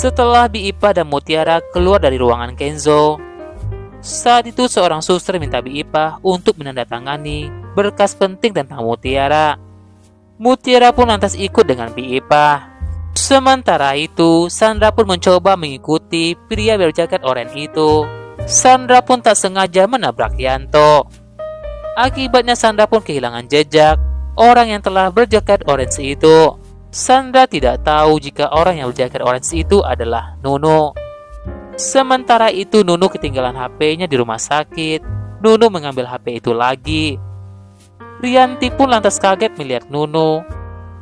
Setelah Bi Ipah dan Mutiara keluar dari ruangan Kenzo, saat itu seorang suster minta Bi Ipah untuk menandatangani berkas penting tentang Mutiara. Mutiara pun lantas ikut dengan Bi Ipah. Sementara itu, Sandra pun mencoba mengikuti pria berjaket oranye itu. Sandra pun tak sengaja menabrak Yanto. Akibatnya Sandra pun kehilangan jejak orang yang telah berjaket orange itu. Sandra tidak tahu jika orang yang berjaket orange itu adalah Nunu. Sementara itu Nunu ketinggalan HP-nya di rumah sakit. Nunu mengambil HP itu lagi. Rianti pun lantas kaget melihat Nunu.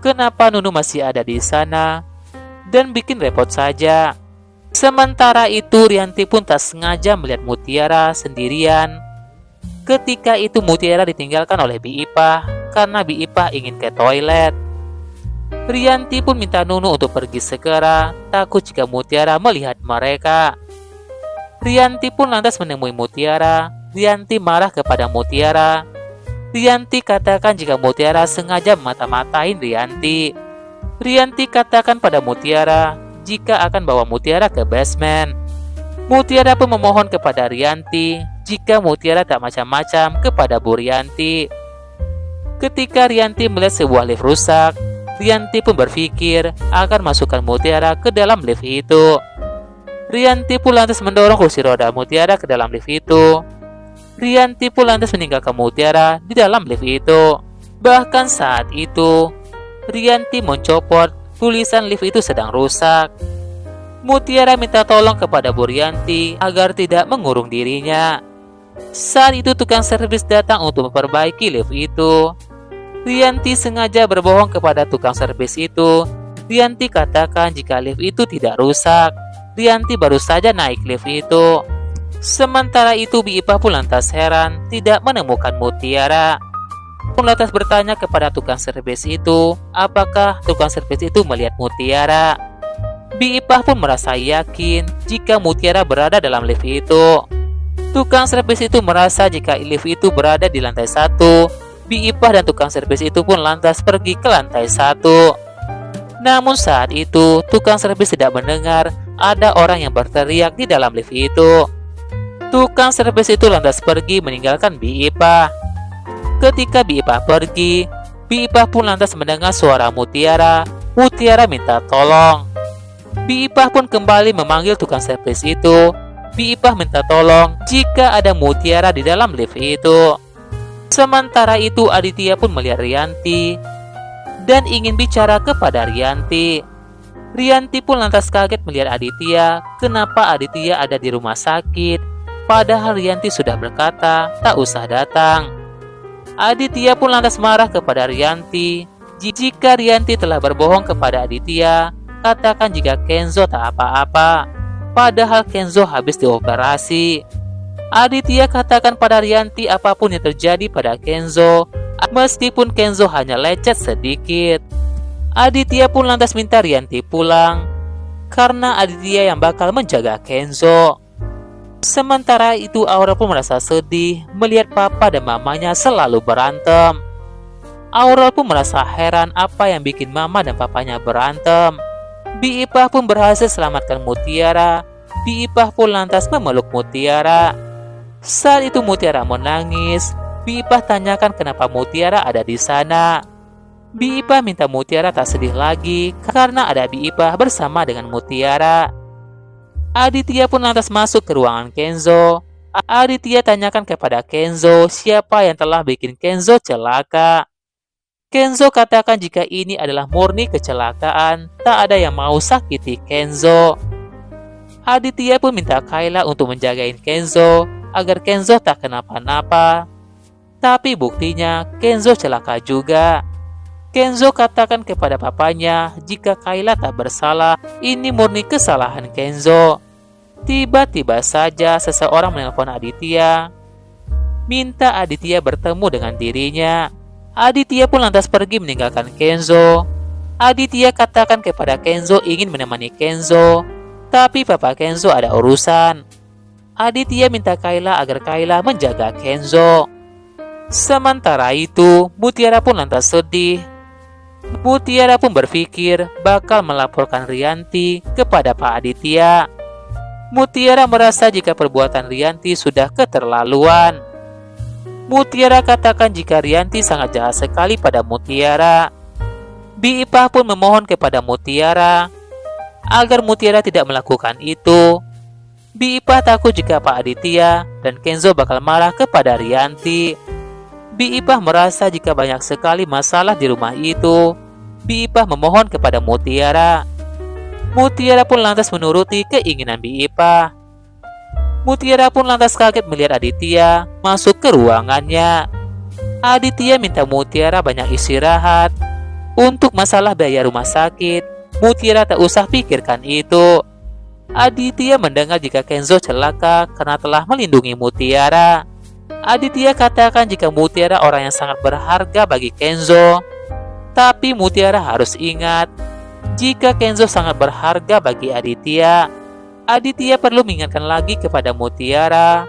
Kenapa Nunu masih ada di sana? Dan bikin repot saja. Sementara itu Rianti pun tak sengaja melihat Mutiara sendirian. Ketika itu Mutiara ditinggalkan oleh Bi Ipah karena Bi Ipah ingin ke toilet. Rianti pun minta Nunu untuk pergi segera, takut jika Mutiara melihat mereka. Rianti pun lantas menemui Mutiara. Rianti marah kepada Mutiara. Rianti katakan jika Mutiara sengaja memata-matain Rianti. Rianti katakan pada Mutiara jika akan bawa Mutiara ke basement. Mutiara pun memohon kepada Rianti jika Mutiara tak macam-macam kepada Bu Rianti. Ketika Rianti melihat sebuah lift rusak, Rianti pun berpikir akan masukkan Mutiara ke dalam lift itu. Rianti pun lantas mendorong kursi roda Mutiara ke dalam lift itu. Rianti pun lantas meninggalkan Mutiara di dalam lift itu. Bahkan saat itu, Rianti mencopot tulisan lift itu sedang rusak. Mutiara minta tolong kepada Bu Rianti agar tidak mengurung dirinya. Saat itu tukang servis datang untuk memperbaiki lift itu. Rianti sengaja berbohong kepada tukang servis itu. Rianti katakan jika lift itu tidak rusak. Rianti baru saja naik lift itu. Sementara itu Bi Ipah pun lantas heran tidak menemukan Mutiara. Pun lantas bertanya kepada tukang servis itu, apakah tukang servis itu melihat Mutiara. Bi Ipah pun merasa yakin jika Mutiara berada dalam lift itu. Tukang servis itu merasa jika lift itu berada di lantai 1. Bi Ipah dan tukang servis itu pun lantas pergi ke lantai 1. Namun saat itu tukang servis tidak mendengar ada orang yang berteriak di dalam lift itu. Tukang servis itu lantas pergi meninggalkan Bi Ipah. Ketika Bi Ipah pergi, Bi Ipah pun lantas mendengar suara Mutiara. Mutiara minta tolong. Bi Ipah pun kembali memanggil tukang servis itu. Bi Ipah minta tolong jika ada Mutiara di dalam lift itu. Sementara itu Aditya pun melihat Rianti dan ingin bicara kepada Rianti. Rianti pun lantas kaget melihat Aditya. Kenapa Aditya ada di rumah sakit? Padahal Rianti sudah berkata tak usah datang. Aditya pun lantas marah kepada Rianti. Jika Rianti telah berbohong kepada Aditya, katakan jika Kenzo tak apa-apa. Padahal Kenzo habis dioperasi. Aditya katakan pada Rianti apapun yang terjadi pada Kenzo, meskipun Kenzo hanya lecet sedikit. Aditya pun lantas minta Rianti pulang, karena Aditya yang bakal menjaga Kenzo. Sementara itu Aura pun merasa sedih melihat papa dan mamanya selalu berantem. Aura pun merasa heran apa yang bikin mama dan papanya berantem. Bi Ipah pun berhasil selamatkan Mutiara. Bi Ipah pun lantas memeluk Mutiara. Saat itu Mutiara menangis. Bi Ipah tanyakan kenapa Mutiara ada di sana. Bi Ipah minta Mutiara tak sedih lagi karena ada Bi Ipah bersama dengan Mutiara. Aditya pun lantas masuk ke ruangan Kenzo. Aditya tanyakan kepada Kenzo siapa yang telah bikin Kenzo celaka. Kenzo katakan jika ini adalah murni kecelakaan, tak ada yang mau sakiti Kenzo. Aditya pun minta Kayla untuk menjagain Kenzo agar Kenzo tak kenapa-napa. Tapi buktinya Kenzo celaka juga. Kenzo katakan kepada papanya jika Kayla tak bersalah, ini murni kesalahan Kenzo. Tiba-tiba saja seseorang menelpon Aditya, minta Aditya bertemu dengan dirinya. Aditya pun lantas pergi meninggalkan Kenzo. Aditya katakan kepada Kenzo ingin menemani Kenzo, tapi papa Kenzo ada urusan. Aditya minta Kayla agar Kayla menjaga Kenzo. Sementara itu, Mutiara pun lantas sedih. Mutiara pun berpikir bakal melaporkan Rianti kepada Pak Aditya. Mutiara merasa jika perbuatan Rianti sudah keterlaluan. Mutiara katakan jika Rianti sangat jahat sekali pada Mutiara. Bi Ipah pun memohon kepada Mutiara agar Mutiara tidak melakukan itu. Bi Ipah takut jika Pak Aditya dan Kenzo bakal marah kepada Rianti. Bi Ipah merasa jika banyak sekali masalah di rumah itu. Bi Ipah memohon kepada Mutiara. Mutiara pun lantas menuruti keinginan Bi Ipah. Mutiara pun lantas kaget melihat Aditya masuk ke ruangannya. Aditya minta Mutiara banyak istirahat. Untuk masalah biaya rumah sakit, Mutiara tak usah pikirkan itu. Aditya mendengar jika Kenzo celaka karena telah melindungi Mutiara. Aditya katakan jika Mutiara orang yang sangat berharga bagi Kenzo. Tapi Mutiara harus ingat, jika Kenzo sangat berharga bagi Aditya, Aditya perlu mengingatkan lagi kepada Mutiara.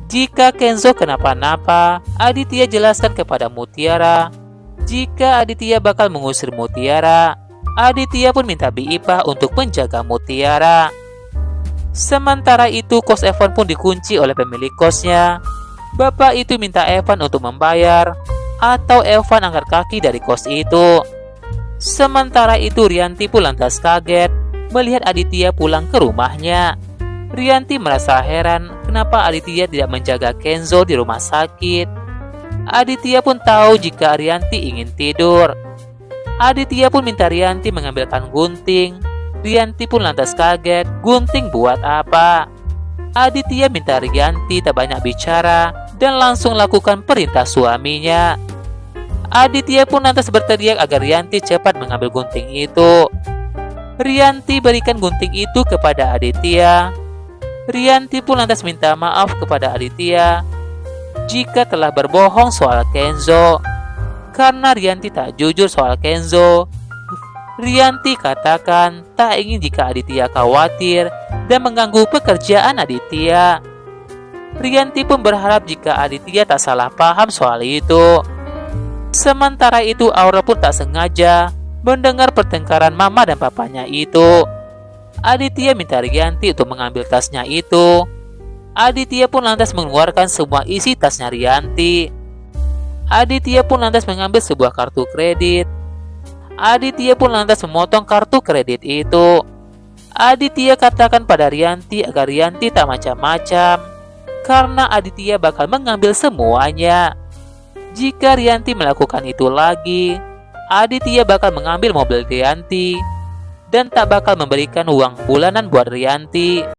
Jika Kenzo kenapa-napa, Aditya jelaskan kepada Mutiara. Jika Aditya bakal mengusir Mutiara, Aditya pun minta Bi Ipah untuk menjaga Mutiara. Sementara itu, kos Evan pun dikunci oleh pemilik kosnya. Bapak itu minta Evan untuk membayar, atau Evan angkat kaki dari kos itu. Sementara itu, Rianti pun lantas kaget melihat Aditya pulang ke rumahnya. Rianti merasa heran kenapa Aditya tidak menjaga Kenzo di rumah sakit. Aditya pun tahu jika Rianti ingin tidur. Aditya pun minta Rianti mengambilkan gunting. Rianti pun lantas kaget, gunting buat apa? Aditya minta Rianti tak banyak bicara dan langsung lakukan perintah suaminya. Aditya pun lantas berteriak agar Rianti cepat mengambil gunting itu. Rianti berikan gunting itu kepada Aditya. Rianti pun lantas minta maaf kepada Aditya jika telah berbohong soal Kenzo. Karena Rianti tak jujur soal Kenzo, Rianti katakan tak ingin jika Aditya khawatir dan mengganggu pekerjaan Aditya. Rianti pun berharap jika Aditya tak salah paham soal itu. Sementara itu, Aura pun tak sengaja mendengar pertengkaran mama dan papanya itu. Aditya minta Rianti untuk mengambil tasnya itu. Aditya pun lantas mengeluarkan semua isi tasnya Rianti. Aditya pun lantas mengambil sebuah kartu kredit. Aditya pun lantas memotong kartu kredit itu. Aditya katakan pada Rianti agar Rianti tak macam-macam, karena Aditya bakal mengambil semuanya. Jika Rianti melakukan itu lagi, Aditya bakal mengambil mobil Rianti dan tak bakal memberikan uang bulanan buat Rianti.